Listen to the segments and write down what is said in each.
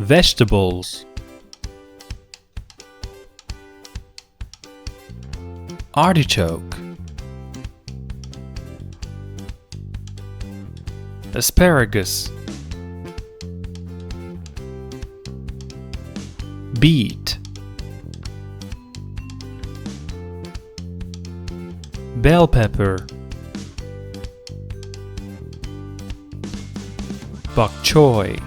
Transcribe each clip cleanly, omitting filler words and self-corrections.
Vegetables: artichoke, asparagus, beet, bell pepper, bok choy,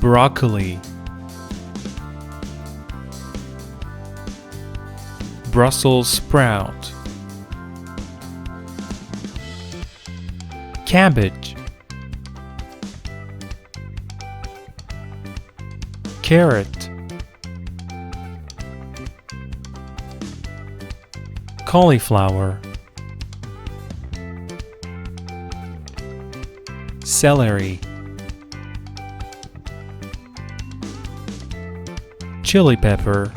broccoli, Brussels sprout, cabbage, carrot, cauliflower, celery, chili pepper,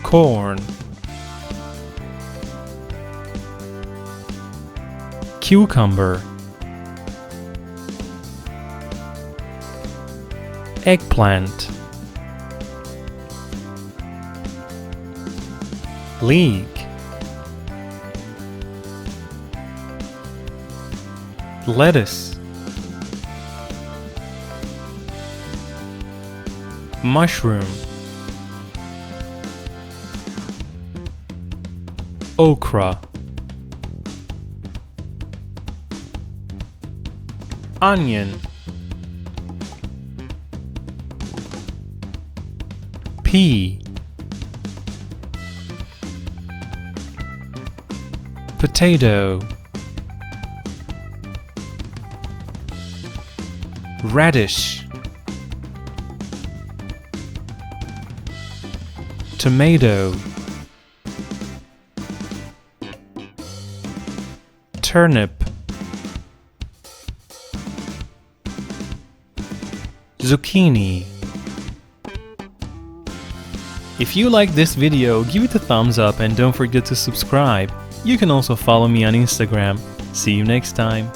corn, cucumber, eggplant, leek, lettuce, mushroom, okra, onion, pea, potato, radish, tomato, turnip, zucchini. If you like this video, give it a thumbs up and don't forget to subscribe. You can also follow me on Instagram. See you next time.